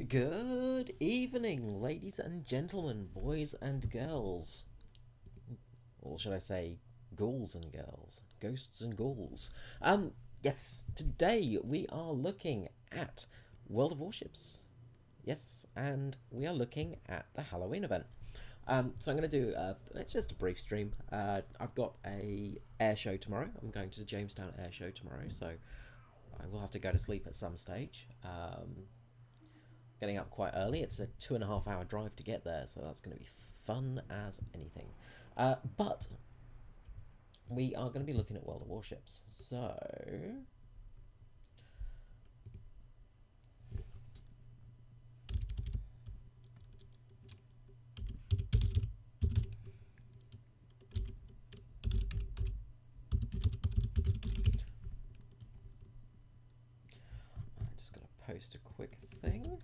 Good evening, ladies and gentlemen, boys and girls. Or should I say, ghouls and girls, ghosts and ghouls. Yes, today we are looking at World of Warships. Yes, and we are looking at the Halloween event. So I'm going to do just a brief stream. I've got a air show tomorrow. I'm going to the Jamestown air show tomorrow, so I will have to go to sleep at some stage. Getting up quite early. It's a 2.5 hour drive to get there, so that's going to be fun as anything. But we are going to be looking at World of Warships. So I'm just going to post a quick thing.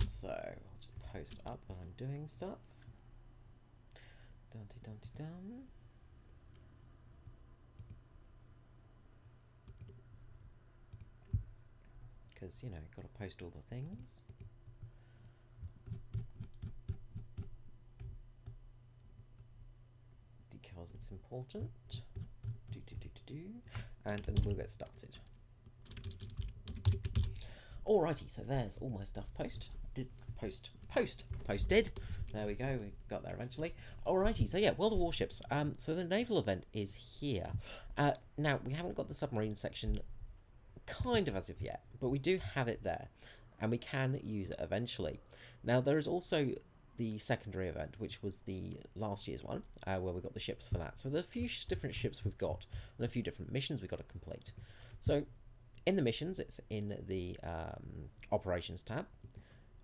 So I'll just post up that I'm doing stuff. Dun-dee-dun-dee-dun. Because, you know, you've got to post all the things. Because it's important. And then we'll get started. Alrighty, so there's all my stuff posted. There we go, we got there eventually. Alrighty, so yeah, World of Warships. So the naval event is here. Now, we haven't got the submarine section kind of as of yet, but we do have it there, and we can use it eventually. Now, there is also the secondary event, which was the last year's one, where we got the ships for that. So there are a few different ships we've got, and a few different missions we've got to complete. So in the missions, it's in the operations tab,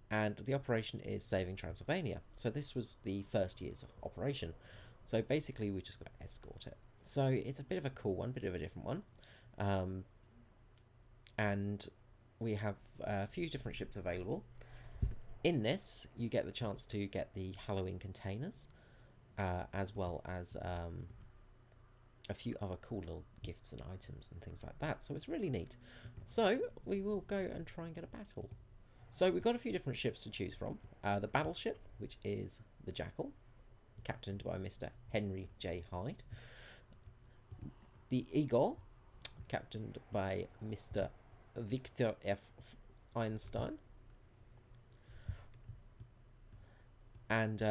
and the operation is saving Transylvania. So this was the first year's operation. So basically, we just got to escort it. So it's a bit of a cool one, bit of a different one. And we have a few different ships available. In this, you get the chance to get the Halloween containers, as well as a few other cool little gifts and items and things like that. So it's really neat. So we will go and try and get a battle. So we've got a few different ships to choose from. The battleship, which is the Jackal, captained by Mr. Henry J. Hyde. The Eagle, captained by Mr. Victor F. Einstein. And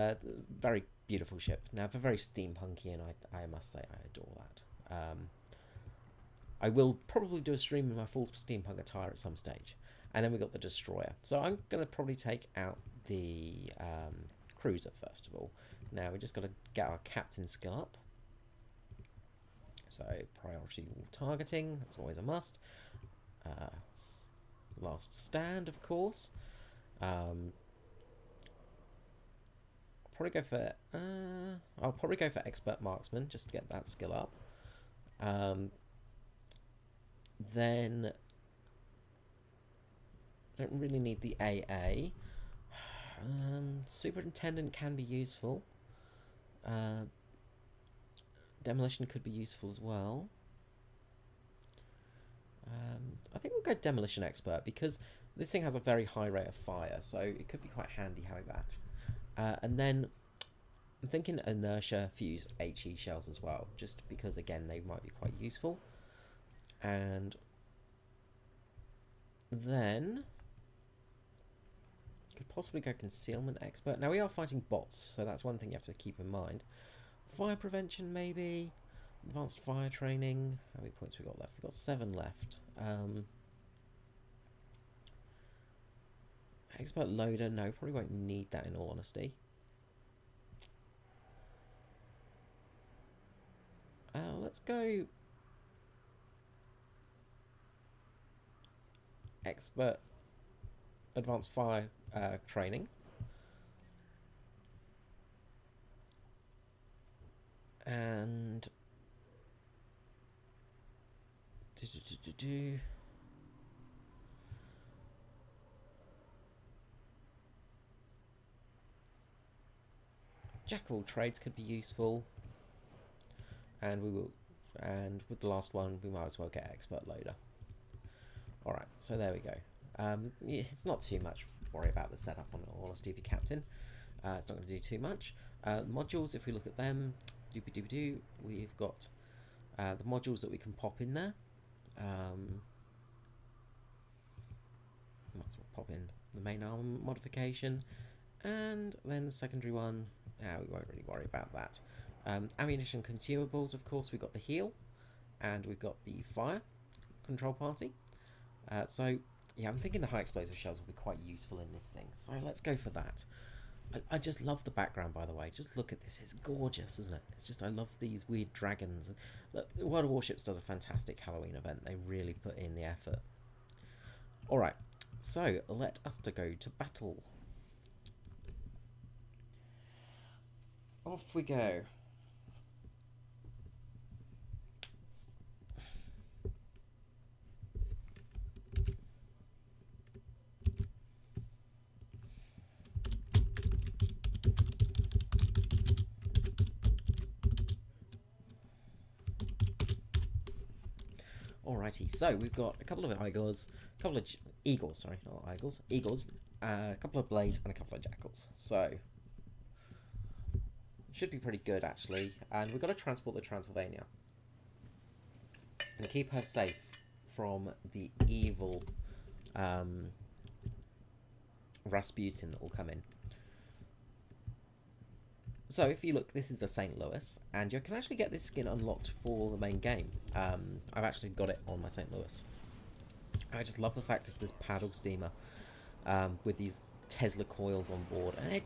very beautiful ship. Now, they're very steampunky, and I must say I adore that. I will probably do a stream in my full steampunk attire at some stage. And then we got the destroyer. So I'm going to probably take out the cruiser first of all. Now we just got to get our captain skill up. So priority targeting, that's always a must. Last stand, of course. I'll probably go for expert marksman just to get that skill up. Then don't really need the AA. Superintendent can be useful. Demolition could be useful as well. I think we'll go demolition expert because this thing has a very high rate of fire, so it could be quite handy having that. And then I'm thinking inertia fuse HE shells as well, just because again they might be quite useful. And then could possibly go concealment expert. Now we are fighting bots, so that's one thing you have to keep in mind. Fire prevention maybe, advanced fire training. How many points we got left? We've got 7 left. Expert loader, no, probably won't need that in all honesty. Let's go expert advanced fire training. And Jack of all trades could be useful, and we will. And with the last one, we might as well get expert loader. All right, so there we go. It's not too much worry about the setup, on all honesty, of your captain. It's not going to do too much. Modules, if we look at them, we've got the modules that we can pop in there. Might as well pop in the main armor modification, and then the secondary one. We won't really worry about that. Ammunition consumables, of course, we've got the heal, and we've got the fire control party. So yeah, I'm thinking the high explosive shells will be quite useful in this thing. So let's go for that. I just love the background, by the way. Just look at this. It's gorgeous, isn't it? It's just, I love these weird dragons. Look, World of Warships does a fantastic Halloween event. They really put in the effort. Alright, so let us to go to battle. Off we go. Alrighty, so we've got a couple of eagles, sorry, not eagles, a couple of blades and a couple of jackals. So should be pretty good actually, and we've got to transport the Transylvania and keep her safe from the evil Rasputin that will come in. So if you look, this is a St. Louis, and you can actually get this skin unlocked for the main game. I've actually got it on my St. Louis. I just love the fact it's this paddle steamer with these Tesla coils on board, and they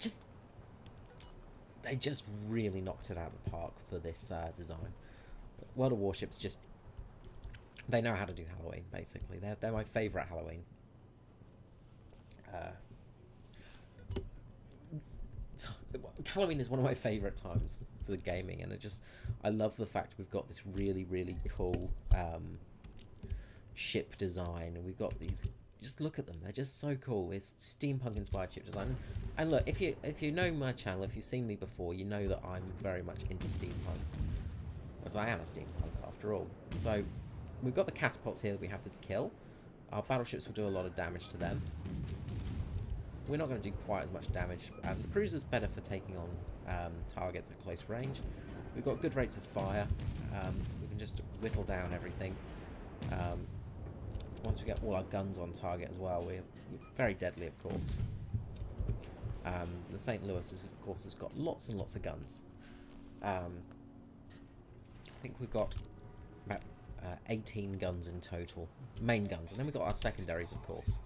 just really knocked it out of the park for this design. World of Warships they know how to do Halloween, basically. They're my favourite Halloween. Halloween is one of my favourite times for the gaming, and I love the fact we've got this really, really cool ship design, and we've got these. Just look at them; they're just so cool. It's steampunk-inspired ship design, and look, if you know my channel, if you've seen me before, you know that I'm very much into steampunks, as I am a steampunk after all. So we've got the catapults here that we have to kill. Our battleships will do a lot of damage to them. We're not going to do quite as much damage. The cruiser's better for taking on targets at close range. We've got good rates of fire. We can just whittle down everything. Once we get all our guns on target as well, we're very deadly, of course. The St. Louis, of course, has got lots and lots of guns. I think we've got about 18 guns in total. Main guns. And then we've got our secondaries, of course.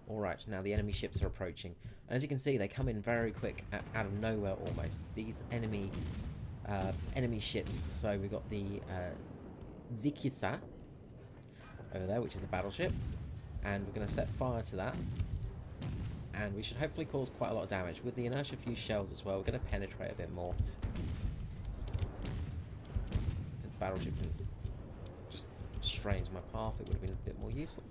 Alright, now the enemy ships are approaching. And as you can see, they come in very quick, out of nowhere almost. These enemy ships. So we've got the Zikisa over there, which is a battleship. And we're going to set fire to that. And we should hopefully cause quite a lot of damage. With the inertia fuse shells as well, we're going to penetrate a bit more. If the battleship just strains my path, it would have been a bit more useful.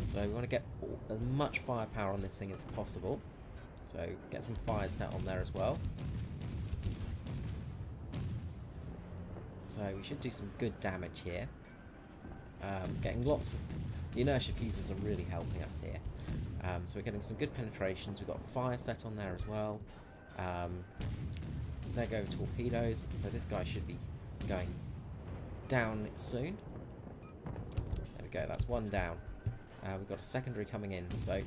So we want to get as much firepower on this thing as possible. So get some fires set on there as well. So we should do some good damage here. Getting lots of... The inertia fuses are really helping us here. So we're getting some good penetrations. We've got fire set on there as well. There go torpedoes. So this guy should be going down soon. There we go, that's one down. We've got a secondary coming in, so a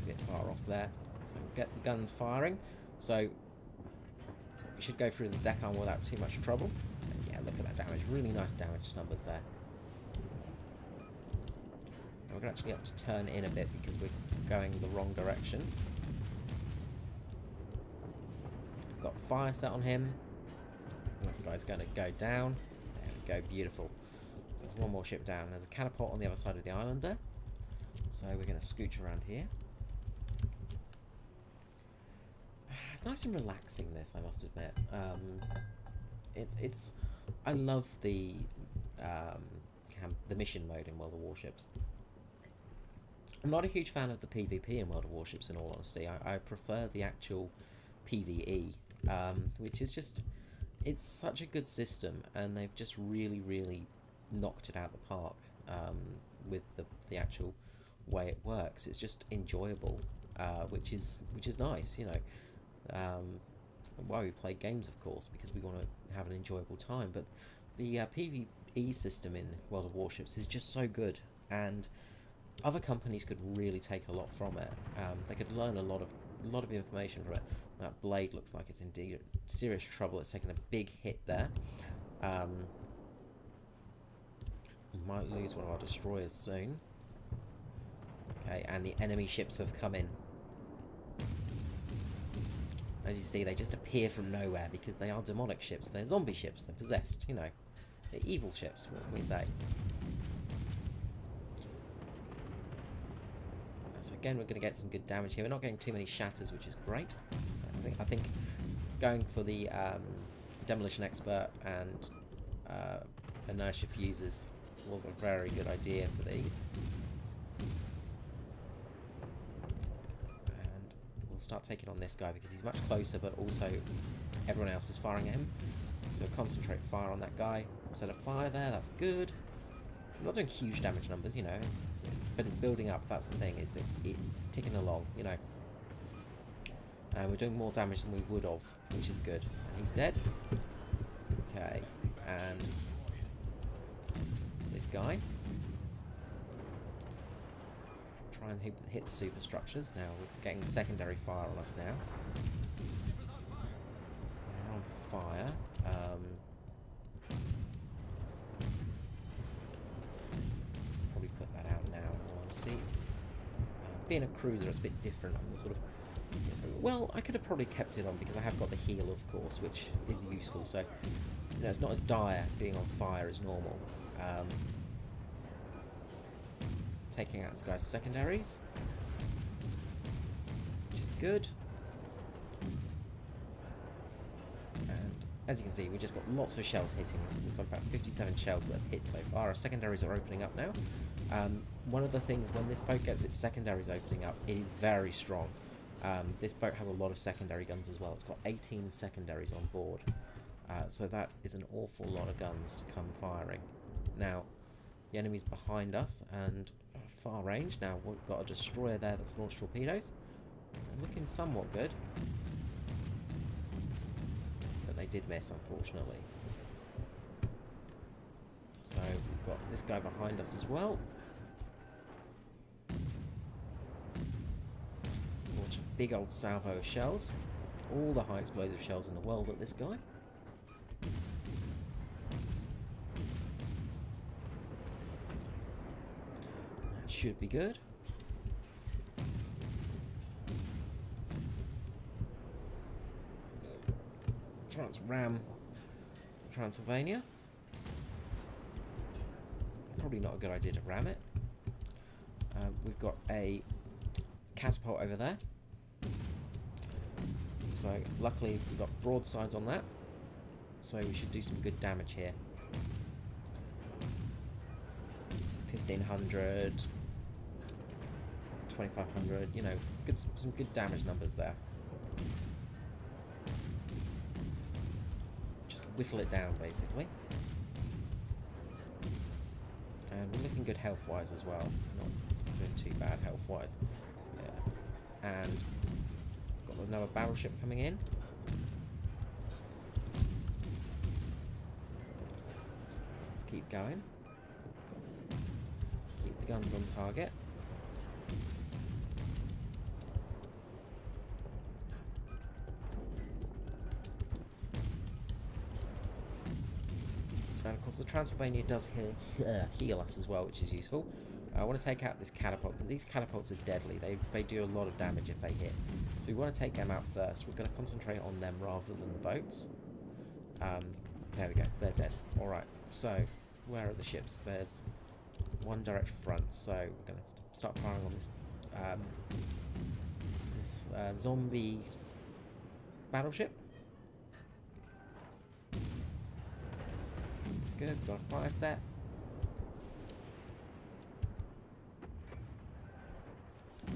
bit far off there. So we'll get the guns firing. So we should go through the deck armor without too much trouble. And yeah, look at that damage. Really nice damage numbers there. And we're going to actually have to turn in a bit because we're going the wrong direction. Got fire set on him. This guy's going to go down. There we go, beautiful. So there's one more ship down. There's a catapult on the other side of the island there. So we're going to scooch around here. it's nice and relaxing. This, I must admit. It's I love the mission mode in World of Warships. I'm not a huge fan of the PvP in World of Warships, in all honesty. I prefer the actual PvE, which is just, it's such a good system, and they've just really knocked it out the park with the actual way it works. It's just enjoyable, which is nice, you know. Why we play games, of course, because we want to have an enjoyable time. But the PvE system in World of Warships is just so good, and other companies could really take a lot from it. They could learn a lot of information from it. That blade looks like it's in serious trouble. It's taken a big hit there. We might lose one of our destroyers soon. Okay, and the enemy ships have come in. As you see, they just appear from nowhere because they are demonic ships. They're zombie ships. They're possessed, you know. They're evil ships, what can we say? So again, we're going to get some good damage here. We're not getting too many shatters, which is great. I think going for the demolition expert and inertia fuses was a very good idea for these. And we'll start taking on this guy because he's much closer, but also everyone else is firing at him. So we'll concentrate fire on that guy. Set a fire there, that's good. I'm not doing huge damage numbers, you know, but it's building up. That's the thing. It's ticking along, you know. And we're doing more damage than we would have, which is good. And he's dead. Okay, and this guy. Try and hit the superstructures. Now we're getting secondary fire on us now. We're on fire. Being a cruiser, it's a bit different. I'm sort of, well, I could have probably kept it on because I have got the heal, of course, which is useful. So, you know, it's not as dire being on fire as normal. Taking out this guy's secondaries, which is good. And as you can see, we just got lots of shells hitting. We've got about 57 shells that have hit so far. Our secondaries are opening up now. One of the things, when this boat gets its secondaries opening up, it is very strong. This boat has a lot of secondary guns as well. It's got 18 secondaries on board. So that is an awful lot of guns to come firing. Now, the enemy's behind us and far range. Now, we've got a destroyer there that's launched torpedoes. They're looking somewhat good. But they did miss, unfortunately. So, we've got this guy behind us as well. Launch a big old salvo of shells. All the high explosive shells in the world at this guy. That should be good. Ram Transylvania. Probably not a good idea to ram it. We've got a catapult over there. So luckily we've got broadsides on that. So we should do some good damage here. 1500, 2500, you know, some good damage numbers there. Just whittle it down basically. And we're looking good health-wise as well. Not doing too bad health-wise. Yeah. And got another battleship coming in. So let's keep going. Keep the guns on target. And of course the Transylvania does heal us as well, which is useful. I want to take out this catapult, because these catapults are deadly. They do a lot of damage if they hit. So we want to take them out first. We're going to concentrate on them rather than the boats. There we go, they're dead. Alright, so where are the ships? There's one direct front, so we're going to start firing on this zombie battleship. Good, got a fire set. The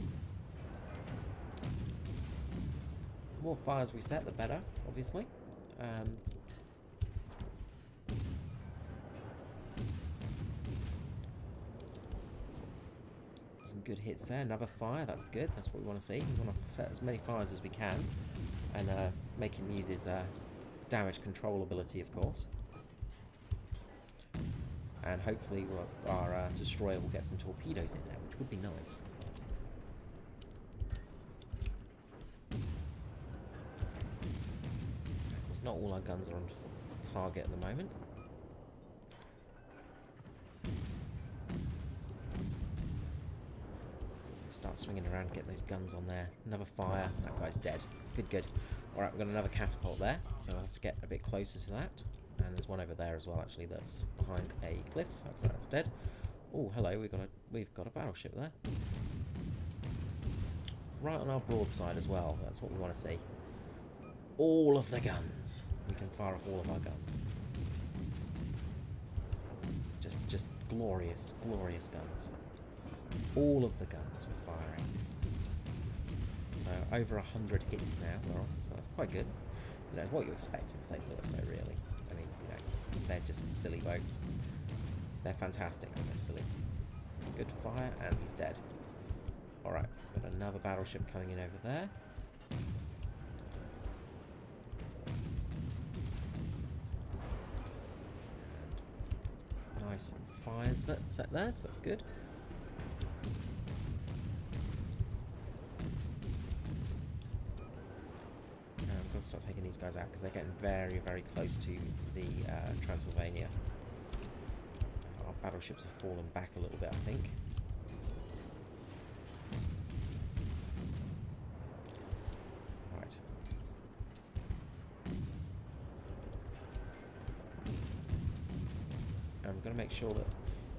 more fires we set, the better, obviously. Some good hits there. Another fire, that's good. That's what we want to see. We want to set as many fires as we can and make him use his damage control ability, of course. And hopefully our destroyer will get some torpedoes in there, which would be nice. Of course, not all our guns are on target at the moment. Start swinging around, get those guns on there. Another fire. That guy's dead. Good, good. Alright, we've got another catapult there, so I'll have to get a bit closer to that. And there's one over there as well, actually, that's behind a cliff. That's why that's dead. Oh, hello, we've got a battleship there. Right on our broadside as well. That's what we want to see. All of the guns. We can fire off all of our guns. Just glorious, glorious guns. All of the guns we're firing. So over 100 hits now we're on, so that's quite good. You know, what you expect in St. Louis, though, really. I mean, you know, they're just silly boats. They're fantastic when they're silly. Good fire, and he's dead. Alright, got another battleship coming in over there. And nice fires set there, so that's good. Start taking these guys out because they're getting very, very close to the Transylvania. Our battleships have fallen back a little bit, I think. Right. And we're going to make sure that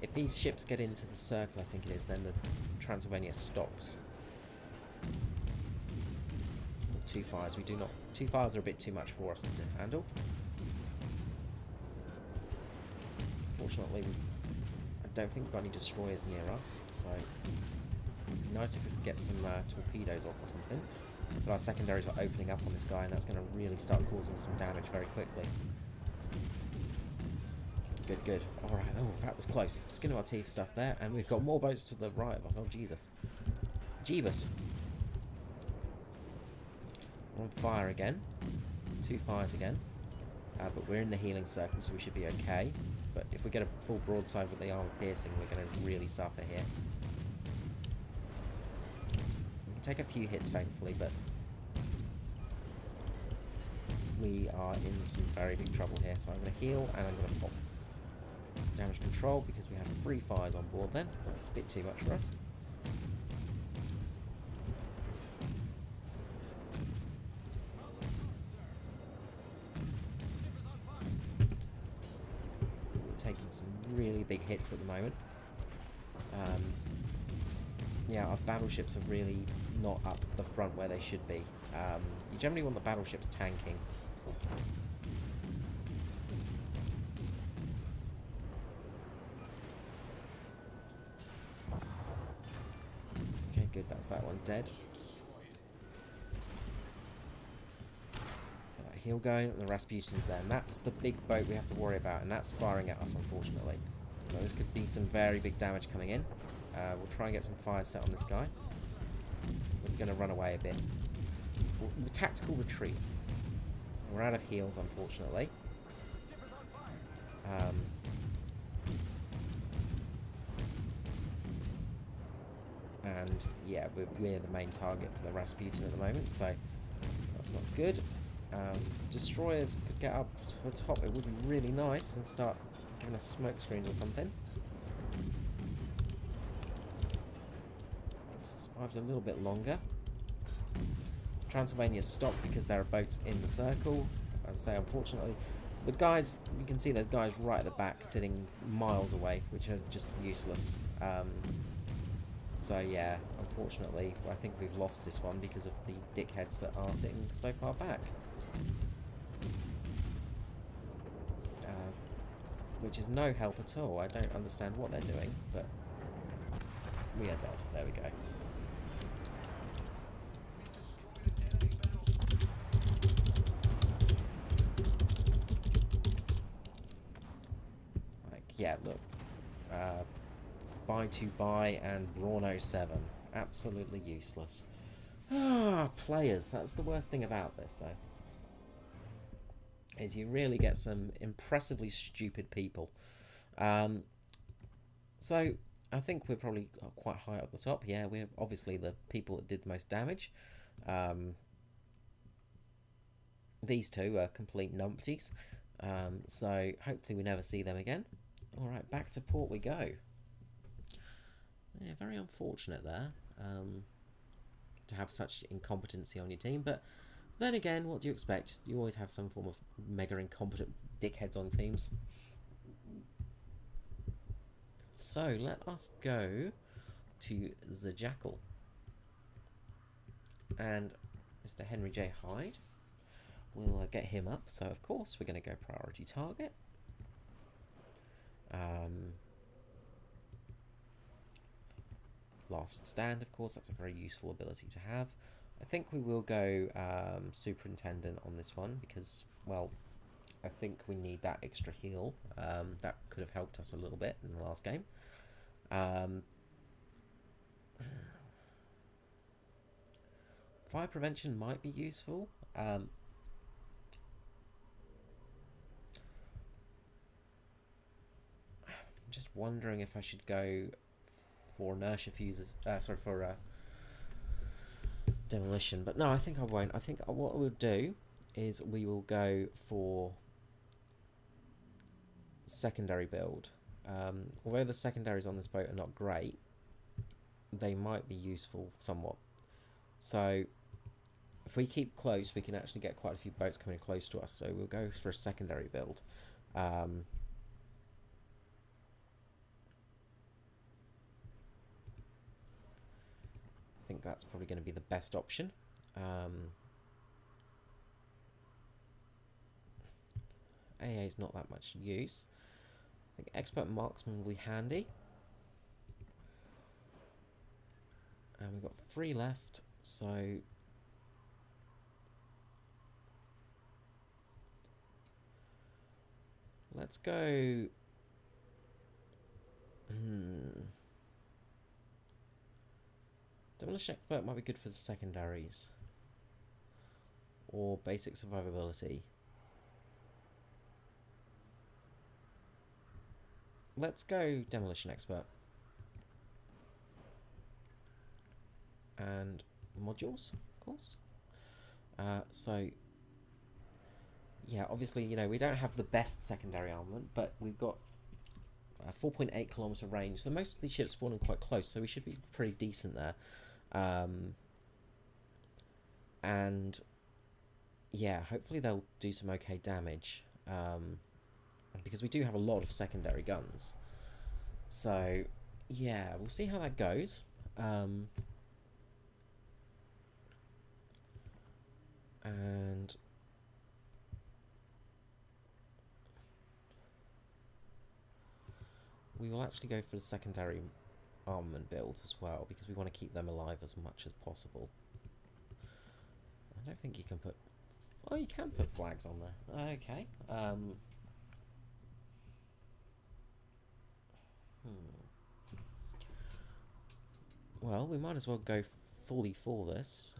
if these ships get into the circle, I think it is, then the Transylvania stops. Two fires, we do not. Two fires are a bit too much for us to handle. Fortunately, I don't think we've got any destroyers near us, so it'd be nice if we could get some torpedoes off or something. But our secondaries are opening up on this guy, and that's going to really start causing some damage very quickly. Good, good. Alright, oh, that was close. Skin of our teeth stuff there, and we've got more boats to the right of us. Oh, Jesus. Jeebus. On fire again. Two fires again. But we're in the healing circle, so we should be okay. But if we get a full broadside with the armor piercing, we're going to really suffer here. We can take a few hits, thankfully, but we are in some very big trouble here. So I'm going to heal, and I'm going to pop damage control, because we have 3 fires on board then. That's a bit too much for us. Taking some really big hits at the moment. Yeah, our battleships are really not up the front where they should be. You generally want the battleships tanking. Okay, good, that's that one dead. He'll go, the Rasputin's there, and that's the big boat we have to worry about, and that's firing at us, unfortunately. So this could be some very big damage coming in. We'll try and get some fires set on this guy. We're going to run away a bit. Tactical retreat. We're out of heals, unfortunately. And yeah, we're the main target for the Rasputin at the moment, so that's not good. Destroyers could get up to the top, it would be really nice, and start giving us smoke screens or something. Survives a little bit longer. Transylvania stopped because there are boats in the circle. As I say, unfortunately, the guys, you can see there's guys right at the back sitting miles away, which are just useless. So yeah, unfortunately, I think we've lost this one because of the dickheads that are sitting so far back. Which is no help at all. I don't understand what they're doing, but we are dead. There we go. Like, yeah, look. Buy to buy and Brawn 07. Absolutely useless. Ah, players. That's the worst thing about this, though. Is you really get some impressively stupid people. So, I think we're probably quite high up the top. Yeah, we're obviously the people that did the most damage. These two are complete numpties. So, hopefully we never see them again. Alright, back to port we go. Yeah, very unfortunate there. To have such incompetency on your team, but then again, what do you expect? You always have some form of mega incompetent dickheads on teams. So let us go to the Jackal and Mr. Henry J. Hyde. We'll get him up. So of course we're going to go priority target. Last stand, of course, that's a very useful ability to have. I think we will go Superintendent on this one because, well, I think we need that extra heal. That could have helped us a little bit in the last game. Fire prevention might be useful. I'm just wondering if I should go for inertia fuses. For demolition, but no, I think I won't. I think what we'll do is we will go for secondary build. Although the secondaries on this boat are not great, they might be useful somewhat. So if we keep close, we can actually get quite a few boats coming close to us. So we'll go for a secondary build. I think that's probably going to be the best option. AA is not that much use. I think expert marksman will be handy. And we've got 3 left, so let's go. Demolition expert might be good for the secondaries or basic survivability. Let's go demolition expert. And modules, of course. So yeah, obviously, you know, we don't have the best secondary armament, but we've got 4.8 kilometer range. So most of these ships spawning quite close, so we should be pretty decent there. And yeah, hopefully they'll do some okay damage. Because we do have a lot of secondary guns. So yeah, we'll see how that goes. And we will actually go for the secondary armament build as well, because we want to keep them alive as much as possible. I don't think you can put... Oh, you can put flags on there. Okay. Well, we might as well go fully for this.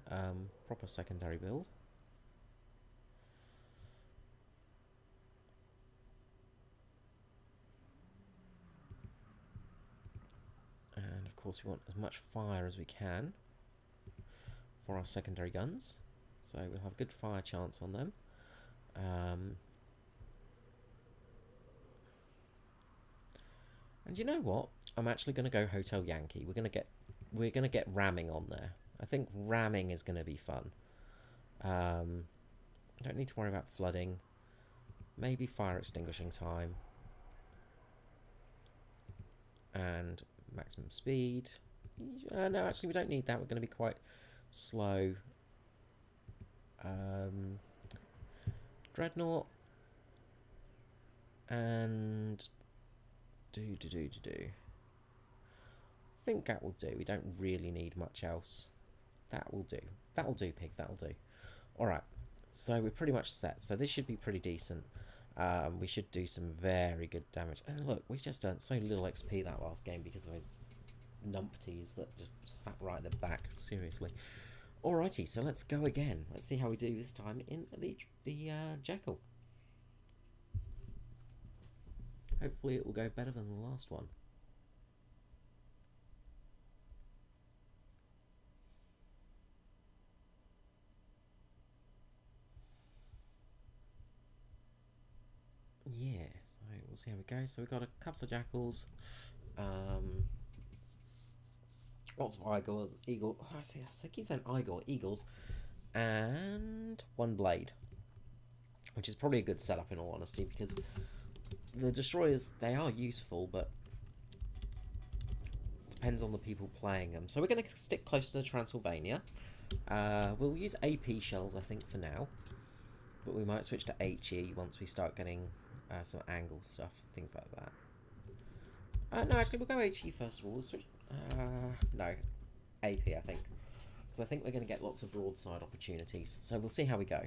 Proper secondary build. And of course we want as much fire as we can for our secondary guns. So we'll have a good fire chance on them. And you know what? I'm actually going to go Hotel Yankee. We're going to get ramming on there. I think ramming is going to be fun. Don't need to worry about flooding. Maybe fire extinguishing time. And maximum speed. No, actually, we don't need that. We're going to be quite slow. Dreadnought. And... I think that will do. We don't really need much else. That will do. That'll do, pig. That'll do. Alright. So we're pretty much set. So this should be pretty decent. We should do some very good damage. And look, we just earned so little XP that last game because of those numpties that just sat right at the back. Seriously. Alrighty, so let's go again. Let's see how we do this time in the Jackal. Hopefully it will go better than the last one. Yeah, so we'll see how we go. So we've got a couple of jackals, lots of I keep saying eagles, and one blade, which is probably a good setup in all honesty, because the destroyers, they are useful, but depends on the people playing them. So we're going to stick close to the Transylvania. We'll use AP shells, I think, for now, but we might switch to HE once we start getting some angle stuff, things like that. No, actually, we'll go HE first of all. We'll switch. No, AP, I think, because I think we're going to get lots of broadside opportunities. So we'll see how we go.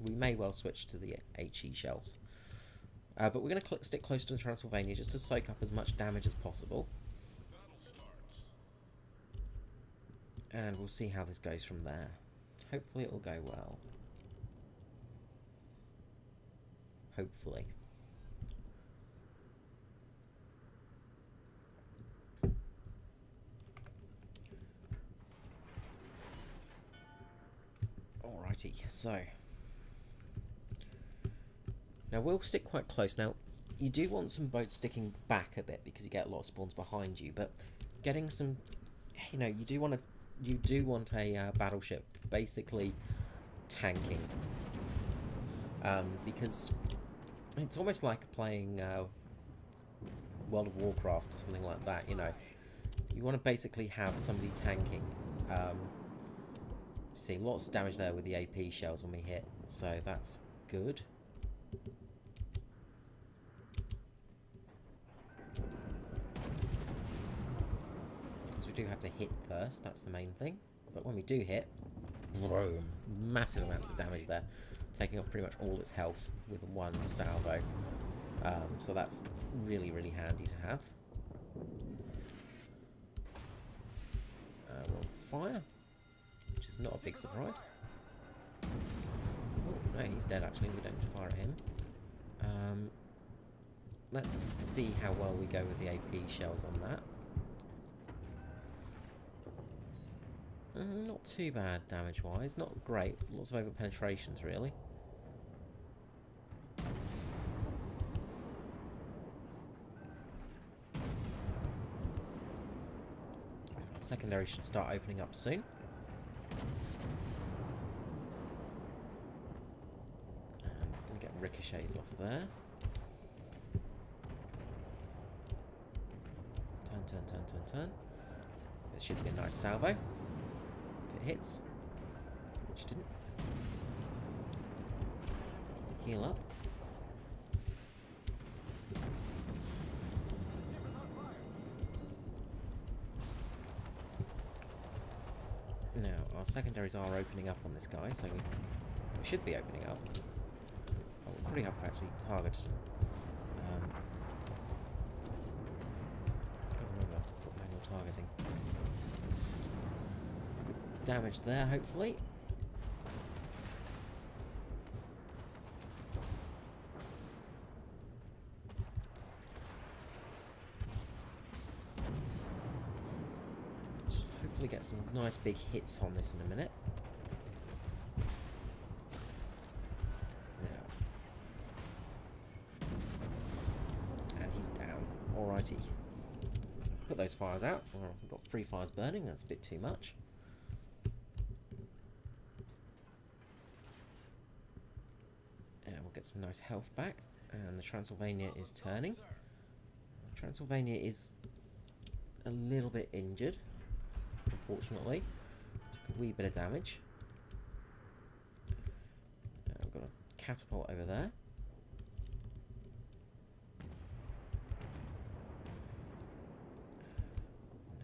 We may well switch to the HE shells. But we're going to stick close to the Transylvania just to soak up as much damage as possible. And we'll see how this goes from there. Hopefully it will go well. Hopefully. Alrighty, so... Now we'll stick quite close. Now, you do want some boats sticking back a bit because you get a lot of spawns behind you, but getting some... You know, you do want a battleship basically tanking. Because it's almost like playing World of Warcraft or something like that, you know. You want to basically have somebody tanking. See, lots of damage there with the AP shells when we hit, so that's good. Because we do have to hit first, that's the main thing. But when we do hit, boom, massive amounts of damage there, taking off pretty much all its health with one salvo. So that's really, really handy to have. We'll fire, which is not a big surprise. Oh, no, he's dead actually, we don't need to fire at him. Let's see how well we go with the AP shells on that. Not too bad damage-wise, not great. Lots of over-penetrations, really. Secondary should start opening up soon. And we're going to get ricochets off there. Turn. This should be a nice salvo. If it hits. Which didn't. Heal up. Now, our secondaries are opening up on this guy, so we should be opening up. Oh, we'll probably have to actually target him. Gotta remember, I've got manual targeting. Good damage there, hopefully. Hopefully get some nice big hits on this in a minute. Now. And he's down. Alrighty. Put those fires out. Well, we've got 3 fires burning, that's a bit too much. And we'll get some nice health back. And the Transylvania is turning. Transylvania is a little bit injured. unfortunately. Took a wee bit of damage. We've got a catapult over there.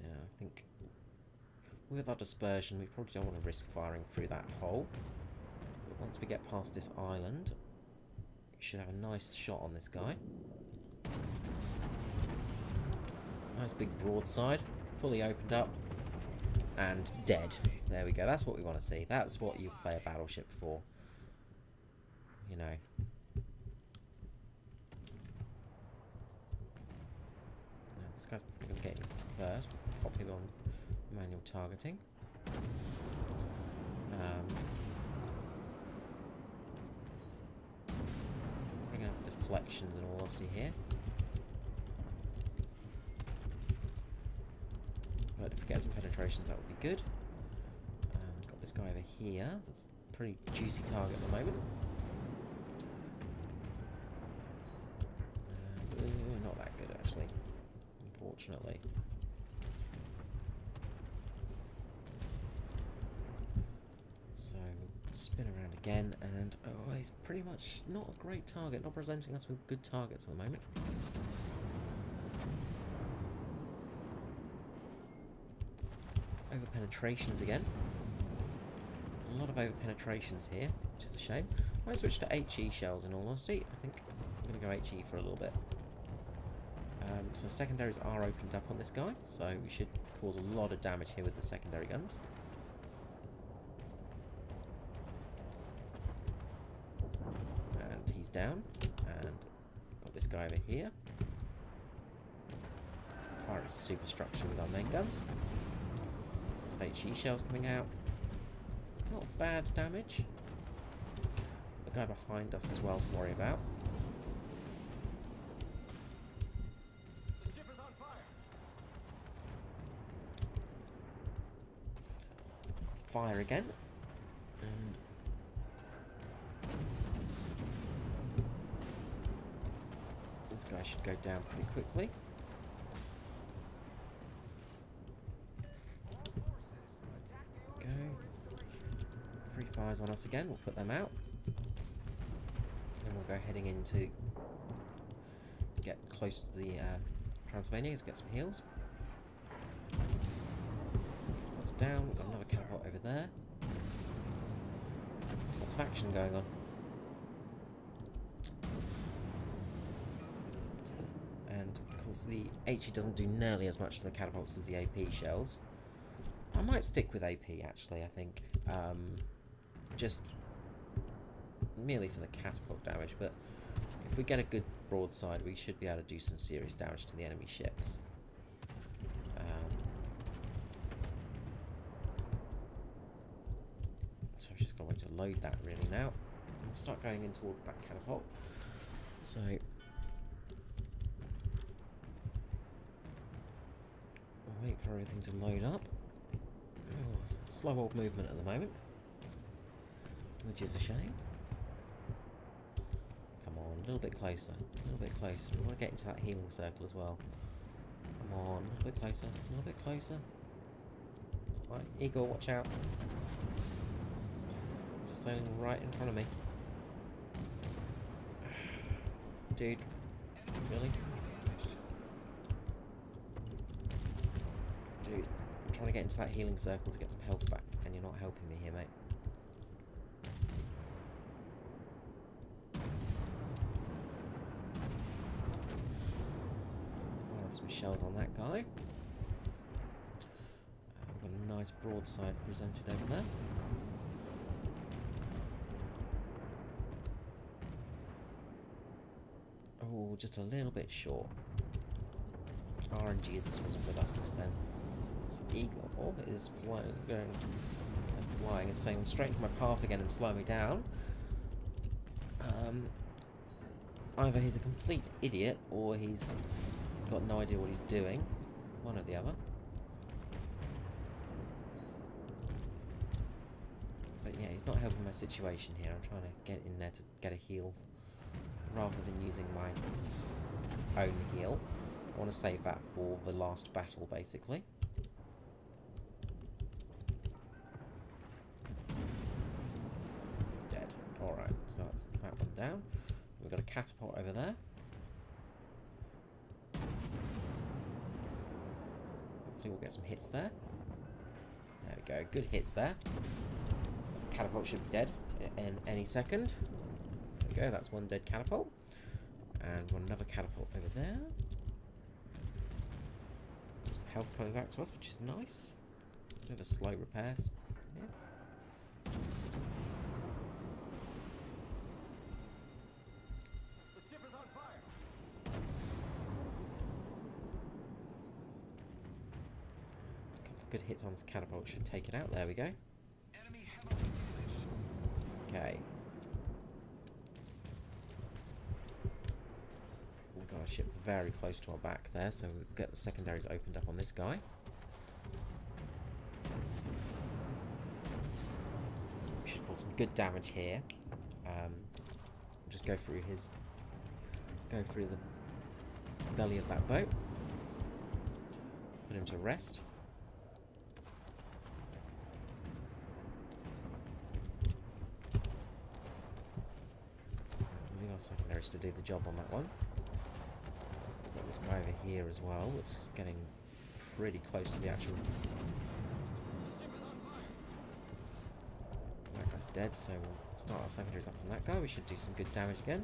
Now, I think with our dispersion, we probably don't want to risk firing through that hole. But once we get past this island, we should have a nice shot on this guy. Nice big broadside, fully opened up, and dead. There we go, that's what we want to see. That's what you play a battleship for. You know. Now, this guy's probably going to get in first. We'll pop him on manual targeting. We're going to have deflections in all honesty here. But if we get some penetrations, that would be good. Got this guy over here. That's a pretty juicy target at the moment. Not that good, actually. Unfortunately. So, we'll spin around again, and oh, he's pretty much not a great target. Not presenting us with good targets at the moment. Over penetrations again. A lot of over penetrations here, which is a shame. I might switch to HE shells in all honesty. I think I'm going to go HE for a little bit. So secondaries are opened up on this guy, so we should cause a lot of damage here with the secondary guns. And he's down. And got this guy over here. Fire a superstructure with our main guns. HE shells coming out. Not bad damage. The guy behind us as well to worry about. The ship is on fire. Fire again. And this guy should go down pretty quickly. Free fires on us again, we'll put them out. And we'll go heading into get close to the Transylvania to get some heals. That's down, we've got another catapult over there. Lots of action going on. And of course the HE doesn't do nearly as much to the catapults as the AP shells. I might stick with AP actually, I think. Just merely for the catapult damage, but if we get a good broadside, we should be able to do some serious damage to the enemy ships. So we've just got to wait to load that really now. And we'll start going in towards that catapult. So we'll wait for everything to load up. Oh, it's a slow old movement at the moment, which is a shame. Come on, a little bit closer, a little bit closer. We want to get into that healing circle as well. Come on, a little bit closer, a little bit closer. Right, Eagle, watch out. Just sailing right in front of me. Dude, really? Dude, I'm trying to get into that healing circle to get some health back, and you're not helping me here, mate. Fire off some shells on that guy. We've got a nice broadside presented over there. Oh, just a little bit short. RNGesus wasn't with us this time. This Eagle is flying and sailing straight into my path again and slowing me down. Either he's a complete idiot or he's got no idea what he's doing. One or the other. But yeah, he's not helping my situation here. I'm trying to get in there to get a heal rather than using my own heal. I want to save that for the last battle, basically. Alright, so that's that one down. We've got a catapult over there. Hopefully we'll get some hits there. There we go, good hits there. Catapult should be dead in any second. There we go, that's one dead catapult. And we've got another catapult over there. Got some health coming back to us, which is nice. Bit of a slow repairs. Yeah. The ship is on fire. A couple of good hits on this catapult should take it out. There we go. Enemy heavily damaged. Okay. We've got our ship very close to our back there, so we'll get the secondaries opened up on this guy. We should cause some good damage here. Just go through the belly of that boat. Put him to rest. Leave our secondaries to do the job on that one. Got this guy over here as well, which is getting pretty close to the actual. The ship is on fire. That guy's dead, so we'll start our secondaries up on that guy. We should do some good damage again.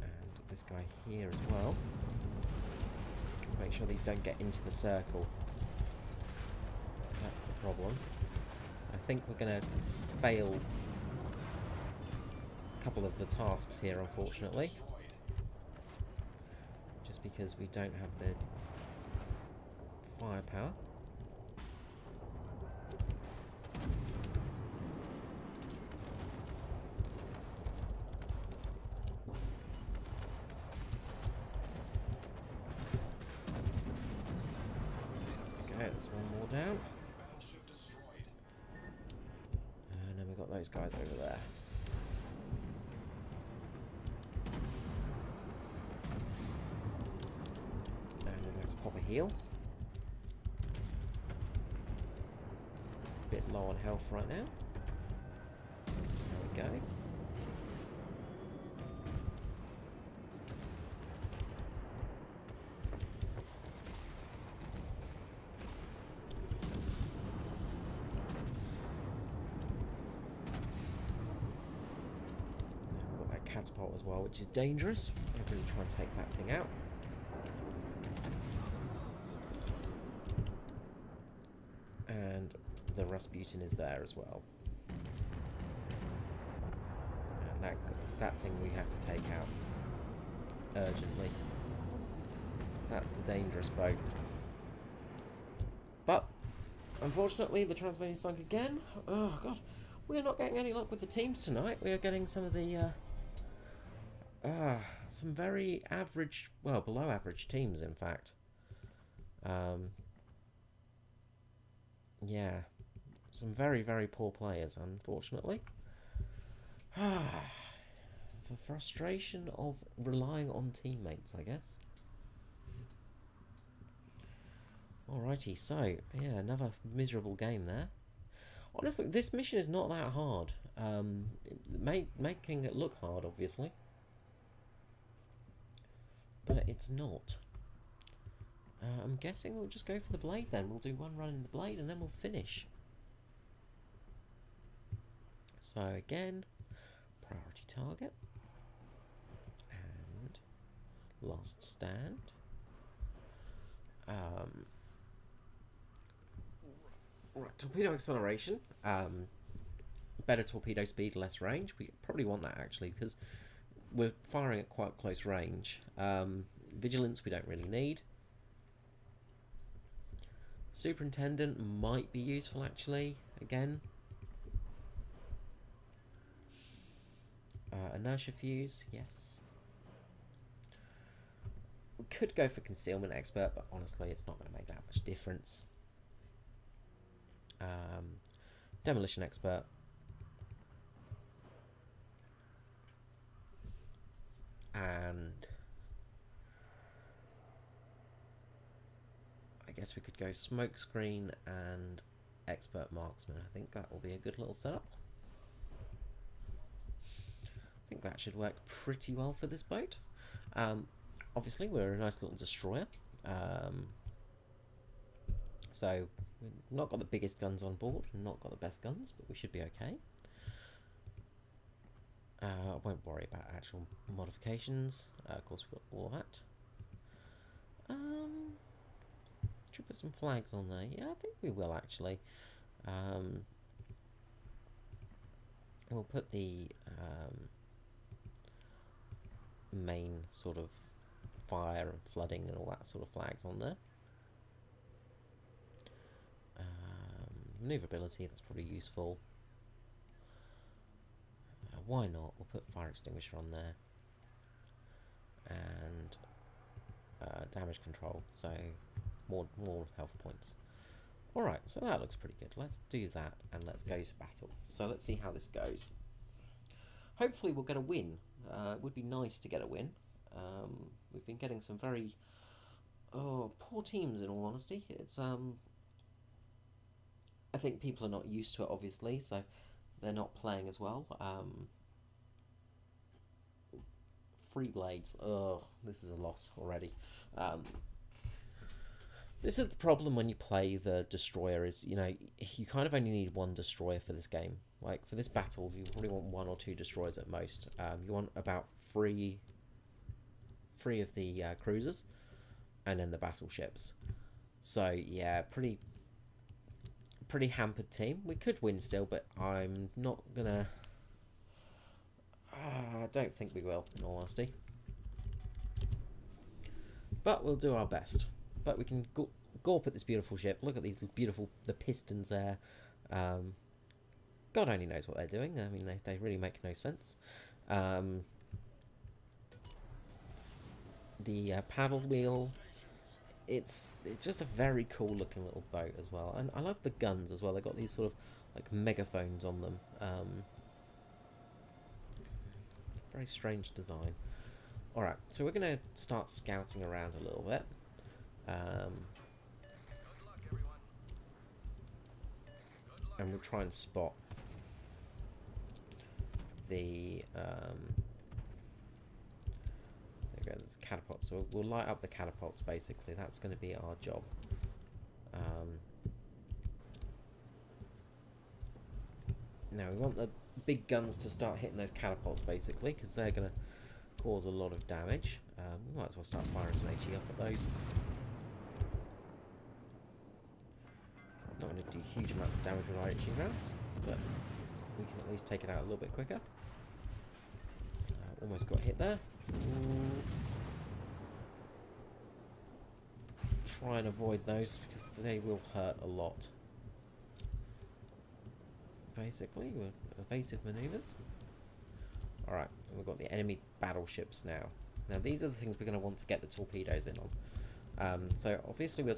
And this guy here as well. Make sure these don't get into the circle. That's the problem. I think we're going to fail a couple of the tasks here, unfortunately. Just because we don't have the firepower. Okay, there's one more down. And then we've got those guys over there. And we're going to pop a heal. Bit low on health right now. So there we go. Catapult as well, which is dangerous. I'm really trying to take that thing out. And the Rasputin is there as well. And that thing we have to take out urgently. So that's the dangerous boat. But unfortunately, the Transylvania sunk again. Oh god, we are not getting any luck with the teams tonight. We are getting some of the some very average, well, below average teams, in fact. Yeah, some very, very poor players, unfortunately. The frustration of relying on teammates, I guess. Alrighty, so, yeah, another miserable game there. Honestly, this mission is not that hard. Making it look hard, obviously. But it's not. I'm guessing we'll just go for the blade then. We'll do one run in the blade and then we'll finish. So again, priority target. And last stand. Right, torpedo acceleration. Better torpedo speed, less range. We probably want that actually because we're firing at quite close range. Vigilance we don't really need. Superintendent might be useful actually, again. Inertia fuse, yes. We could go for concealment expert, but honestly it's not going to make that much difference. Demolition expert. And I guess we could go smoke screen and expert marksman. I think that will be a good little setup. I think that should work pretty well for this boat. Obviously, we're a nice little destroyer. So, we've not got the biggest guns on board, not got the best guns, but we should be okay. I won't worry about actual modifications. Of course, we've got all that. Should we put some flags on there? Yeah, I think we will actually. We'll put the main sort of fire and flooding and all that sort of flags on there. Maneuverability, that's probably useful. Why not? We'll put fire extinguisher on there. And damage control, so more health points. Alright, so that looks pretty good. Let's do that and let's go to battle. So let's see how this goes. Hopefully we'll get a win. It would be nice to get a win. We've been getting some very poor teams, in all honesty. It's I think people are not used to it, obviously, so they're not playing as well. Free blades. Oh, this is a loss already. This is the problem when you play the destroyer. Is, you know, you kind of only need one destroyer for this game. Like for this battle, you probably want 1 or 2 destroyers at most. You want about three of the cruisers, and then the battleships. So yeah, pretty hampered team. We could win still, but I'm not gonna. I don't think we will, in all honesty. But we'll do our best. But we can gawp at this beautiful ship. Look at these beautiful pistons there. God only knows what they're doing. I mean, they really make no sense. The paddle wheel. It's just a very cool looking little boat as well, and I love the guns as well. They've got these sort of like megaphones on them. Very strange design. Alright, so we're going to start scouting around a little bit. Good luck, everyone. And we'll try and spot the there we go, there's catapults. So we'll light up the catapults, basically. That's going to be our job. Now we want the big guns to start hitting those catapults, basically, because they're going to cause a lot of damage. We might as well start firing some HE off at those. Not going to do huge amounts of damage with our HE rounds, but we can at least take it out a little bit quicker. Almost got hit there. Try and avoid those because they will hurt a lot. Basically, with evasive maneuvers. Alright, we've got the enemy battleships now. Now these are the things we're going to want to get the torpedoes in on. So obviously the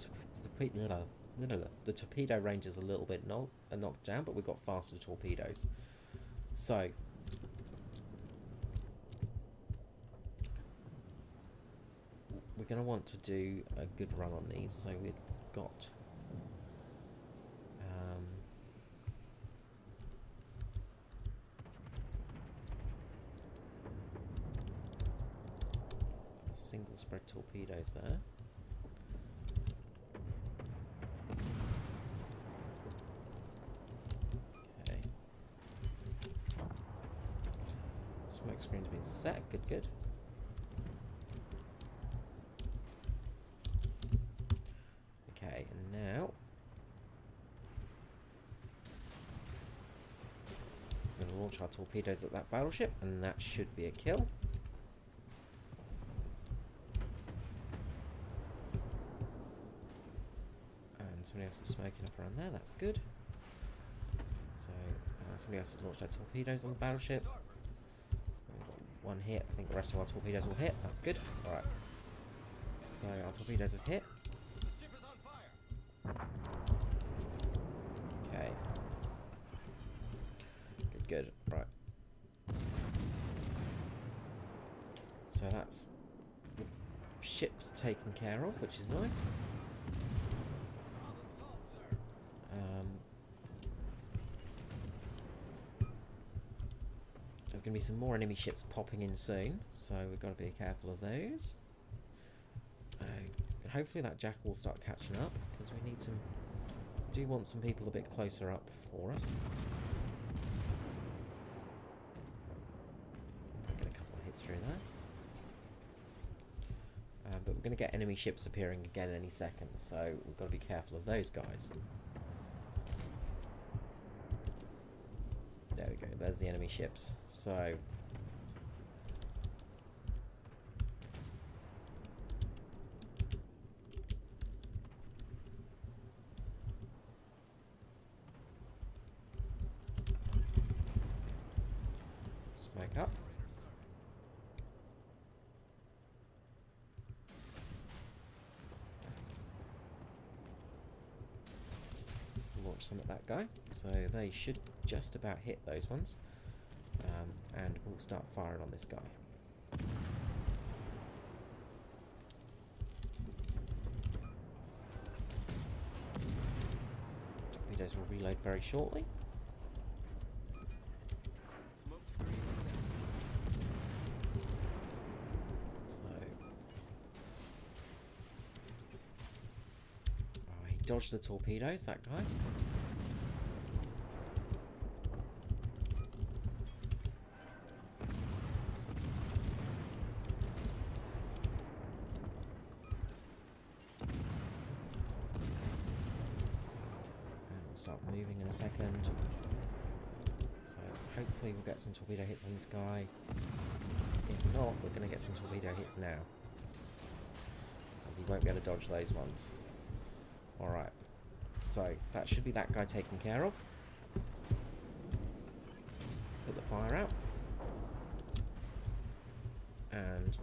torpedo range is a little bit knocked down, but we've got faster torpedoes. So we're going to want to do a good run on these. So we've got single spread torpedoes there. Okay. Smoke screen's been set. Good, good. Okay, and now we're going to launch our torpedoes at that battleship, and that should be a kill. Somebody else is smoking up around there, that's good. So, somebody else has launched their torpedoes on the battleship. We've got one hit, I think the rest of our torpedoes will hit, that's good. Alright. So, our torpedoes have hit. The ship is on fire. Okay. Good, good. Right. So that's the ship's taken care of, which is nice. Problem solved, sir. going to be some more enemy ships popping in soon, so we've got to be careful of those. Hopefully that jackal will start catching up, because we need some... We do want some people a bit closer up for us. Get a couple of hits through there. But we're going to get enemy ships appearing again any second, so we've got to be careful of those guys. There we go, there's the enemy ships. So... Smoke up. Launch some at that guy, so they should just about hit those ones, and we'll start firing on this guy. Torpedoes will reload very shortly. Dodge the torpedoes, that guy. And we'll start moving in a second. So hopefully we'll get some torpedo hits on this guy. If not, we're going to get some torpedo hits now, as he won't be able to dodge those ones. Alright, so that should be that guy taken care of. Put the fire out. And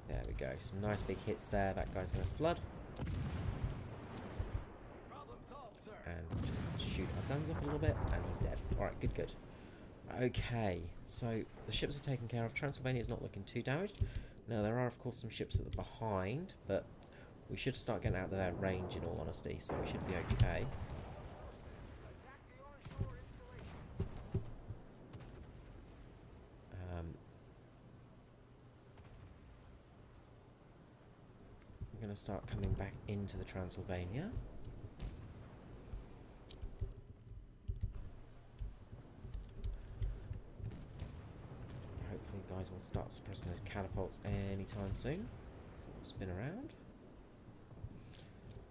there we go, some nice big hits there. That guy's going to flood. And just shoot our guns off a little bit, and he's dead. Alright, good, good. Okay, so the ships are taken care of. Transylvania's not looking too damaged. Now, there are, of course, some ships that are behind, but we should start getting out of their range, in all honesty, so we should be okay. I'm going to start coming back into the Transylvania. Hopefully guys will start suppressing those catapults anytime soon. So we'll spin around.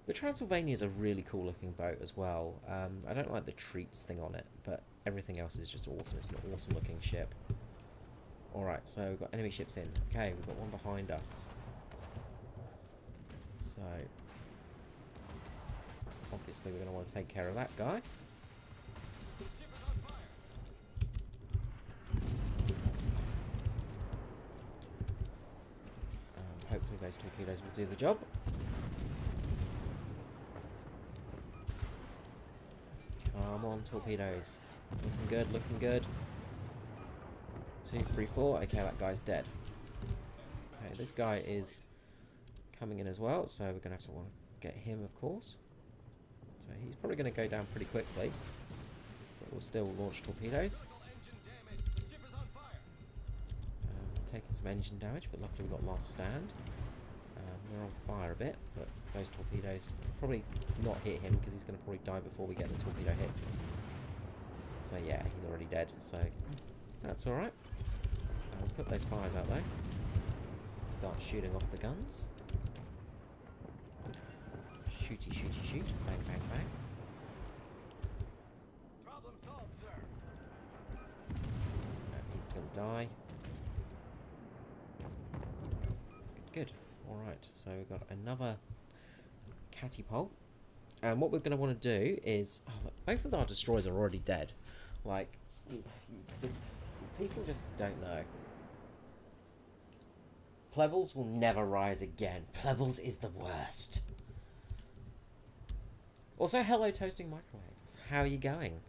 The Transylvania is a really cool looking boat as well. I don't like the treats thing on it, but everything else is just awesome. It's an awesome looking ship. Alright, so we've got enemy ships in. Okay, we've got one behind us. So, obviously we're going to want to take care of that guy. Hopefully those torpedoes will do the job. Come on, torpedoes. Looking good, looking good. 2, 3, 4. Okay, that guy's dead. Okay, this guy is coming in as well, so we're going to have to want to get him, of course. So he's probably going to go down pretty quickly. But we'll still launch torpedoes. Taking some engine damage, but luckily we got last stand. We're on fire a bit, but those torpedoes probably not hit him because he's going to probably die before we get the torpedo hits. So yeah, he's already dead, so that's alright. We'll put those fires out though. Start shooting off the guns. Shooty, shooty, shoot. Bang, bang, bang. Problem solved, sir. He's going to die. Good. Alright, so we've got another catapult. And what we're going to want to do is... Oh, look, both of our destroyers are already dead. Like, people just don't know. Plebbles will never rise again. Plebbles is the worst. Also, hello toasting microwaves. How are you going?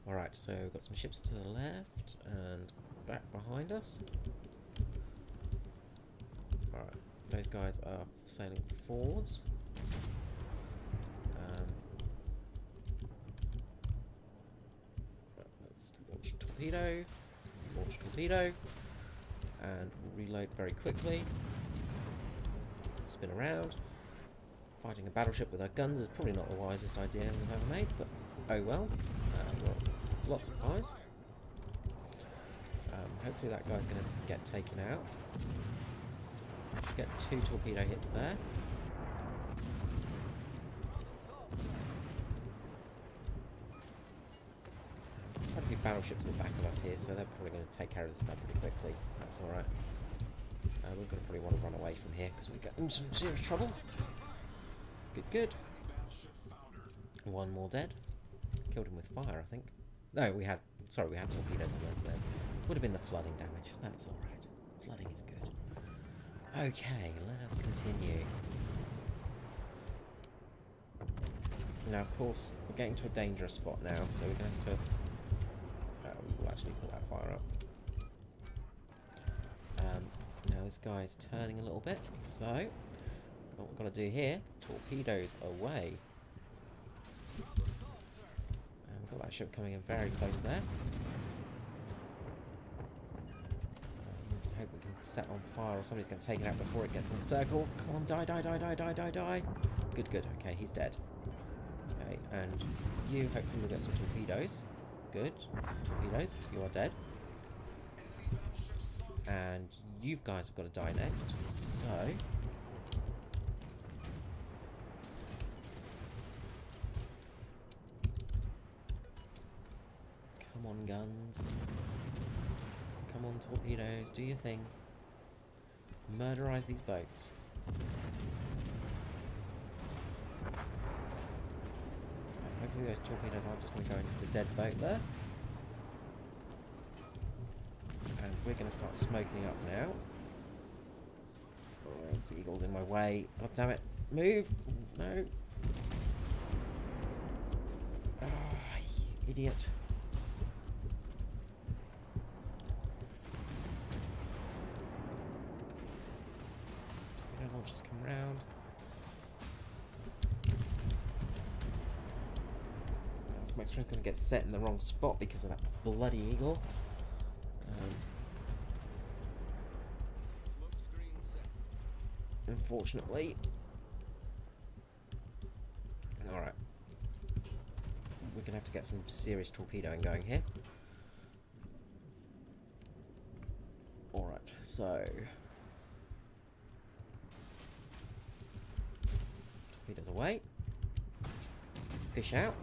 Alright, so we've got some ships to the left and back behind us. Alright, those guys are sailing forwards. torpedo, launch torpedo, and reload very quickly. Spin around. Fighting a battleship with our guns is probably not the wisest idea we've ever made, but oh well. Lots of fires. Hopefully that guy's going to get taken out. Should get 2 torpedo hits there. Quite a few battleships at the back of us here, so they're probably going to take care of this guy pretty quickly. That's alright. We're going to probably want to run away from here because we get in some serious trouble. Good, good. 1 more dead. Killed him with fire, I think. No, we had... Sorry, we had torpedoes on those there. Would have been the flooding damage. That's alright. Flooding is good. Okay, let us continue. Now, of course, we're getting to a dangerous spot now, so we're going to have to... we'll actually pull that fire up. Now this guy's turning a little bit, so what we're going to do here, torpedoes away. And we've got that ship coming in very close there. Hope we can set on fire or somebody's going to take it out before it gets in the circle. Come on, die, die, die, die, die, die, die. Good, good. Okay, he's dead. Okay, and you hopefully will get some torpedoes. Good. Torpedoes, you are dead. And you guys have got to die next, so... Come on, guns. Come on, torpedoes, do your thing. Murderize these boats. And hopefully those torpedoes aren't just going to go into the dead boat there. And we're going to start smoking up now. Oh, the seagull's in my way. God damn it. Move! No. Ah, you idiot. Torpedo launchers come round. Smoke's going to get set in the wrong spot because of that bloody eagle. Unfortunately. Alright. We're going to have to get some serious torpedoing going here. Alright, so... Torpedoes away. Fish out.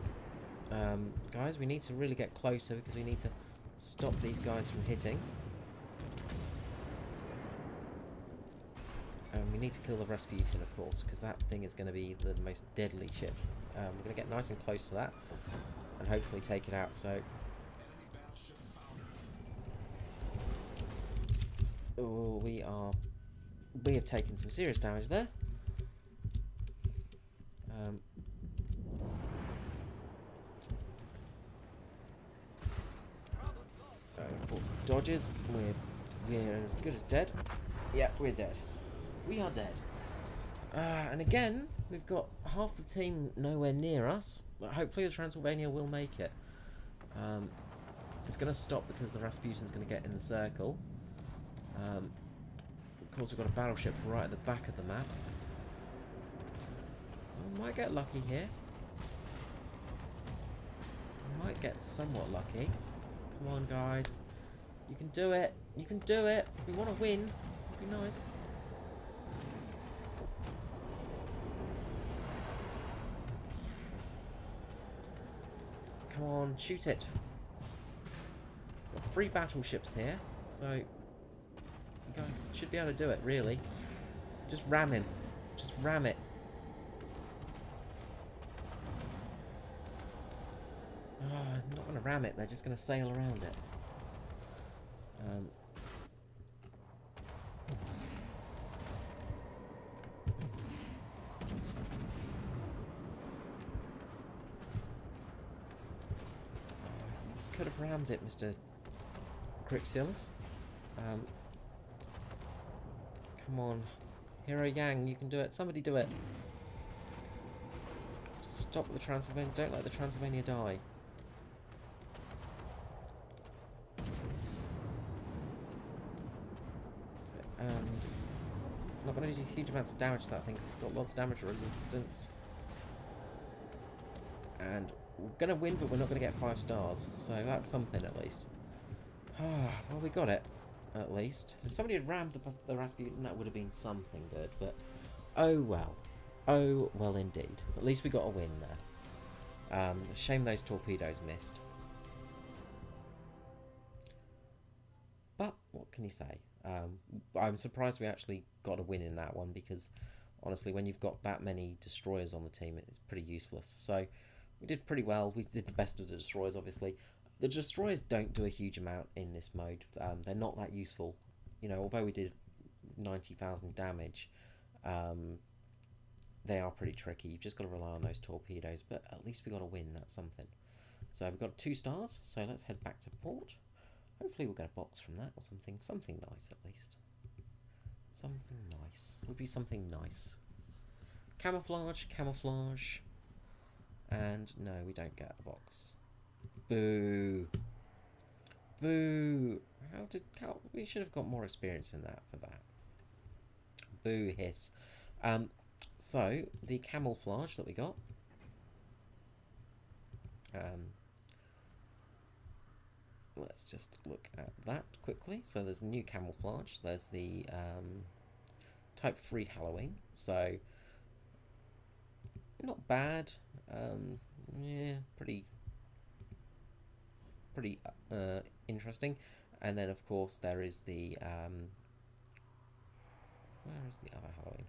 Guys, we need to really get closer because we need to stop these guys from hitting. We need to kill the Rasputin, of course, because that thing is going to be the most deadly ship. We're going to get nice and close to that and hopefully take it out. So, oh, we have taken some serious damage there. Of course, dodges. We're as good as dead. Yeah, we're dead. We are dead. And again, we've got half the team nowhere near us. But hopefully the Transylvania will make it. It's going to stop because the Rasputin's going to get in the circle. Of course, we've got a battleship right at the back of the map. We might get lucky here. We might get somewhat lucky. Come on, guys. You can do it. You can do it. We want to win. It'd be nice. Come on, shoot it. Got 3 battleships here, so you guys should be able to do it, really. Just ram him. Just ram it. Oh, I'm not going to ram it, they're just going to sail around it. Could have rammed it, Mr. Crixilus. Come on. Hero Yang, you can do it. Somebody do it. Stop the Transylvania. Don't let the Transylvania die. and not going to do huge amounts of damage to that thing because it's got lots of damage resistance. And we're going to win, but we're not going to get 5 stars, so that's something at least. Well, we got it, at least. If somebody had rammed the Rasputin, that would have been something good, but oh well. Oh well indeed. At least we got a win there. Shame those torpedoes missed. But, what can you say? I'm surprised we actually got a win in that one, because honestly, when you've got that many destroyers on the team, it's pretty useless. So, we did pretty well. We did the best of the destroyers, obviously. The destroyers don't do a huge amount in this mode. They're not that useful. You know, although we did 90,000 damage, they are pretty tricky. You've just got to rely on those torpedoes, but at least we got a win. That's something. So we've got 2 stars, so let's head back to port. Hopefully we'll get a box from that or something. Something nice, at least. Something nice. Would be something nice. Camouflage, camouflage. And no, we don't get a box. Boo. Boo. We should have got more experience in that for that. Boo hiss. So, the camouflage that we got. Let's just look at that quickly. So there's new camouflage. There's the Type 3 Halloween. So, not bad. Yeah, pretty interesting. And then, of course, there is the where is the other Halloween?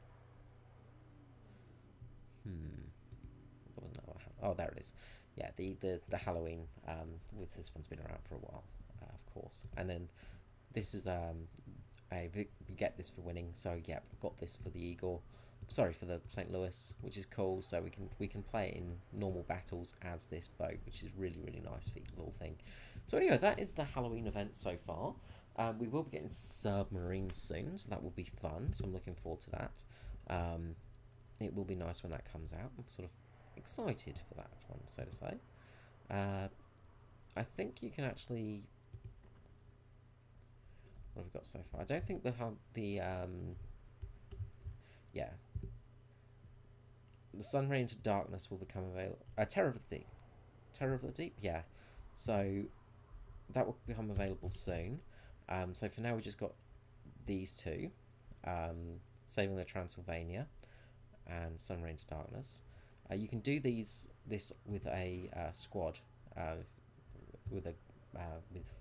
There was another. Oh, there it is. Yeah, the Halloween. With this one's been around for a while, of course. And then this is we get this for winning. So yeah, got this for the Eagle. Sorry, for the St. Louis, which is cool. So we can play it in normal battles as this boat, which is really nice little thing. So anyway, that is the Halloween event so far. We will be getting submarines soon, so that will be fun. So I'm looking forward to that. It will be nice when that comes out. I'm sort of excited for that one, so to say. I think you can actually. What have we got so far? I don't think yeah. The Sun Ray into Darkness will become available. Terror of the Deep. Terror of the Deep, yeah. So that will become available soon. So for now we just got these 2. Saving the Transylvania and Sun Ray into Darkness. You can do this with a squad, with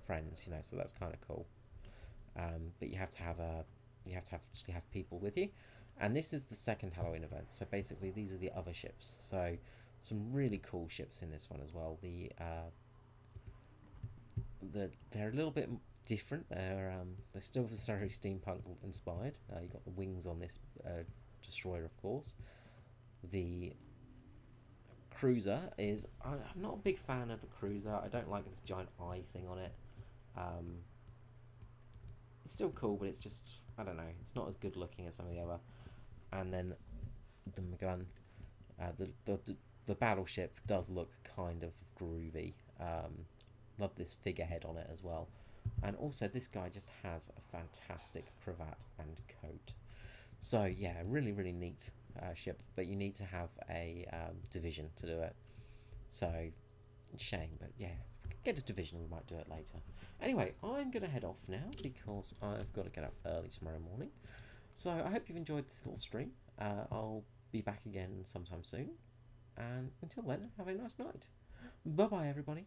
friends, you know. So that's kind of cool. But you have to actually have people with you. And this is the second Halloween event. So basically, these are the other ships. So some really cool ships in this one as well. They're a little bit different. They're still very steampunk inspired. You got the wings on this destroyer, of course. The cruiser is. I'm not a big fan of the cruiser. I don't like this giant eye thing on it. It's still cool, but it's just, I don't know, it's not as good looking as some of the other. And then the gun, the battleship does look kind of groovy. Love this figurehead on it as well. And also this guy just has a fantastic cravat and coat. So yeah, really neat ship, but you need to have a division to do it. So, shame, but yeah, get a division, we might do it later. Anyway, I'm going to head off now because I've got to get up early tomorrow morning. So I hope you've enjoyed this little stream. I'll be back again sometime soon. And until then, have a nice night. Bye-bye, everybody.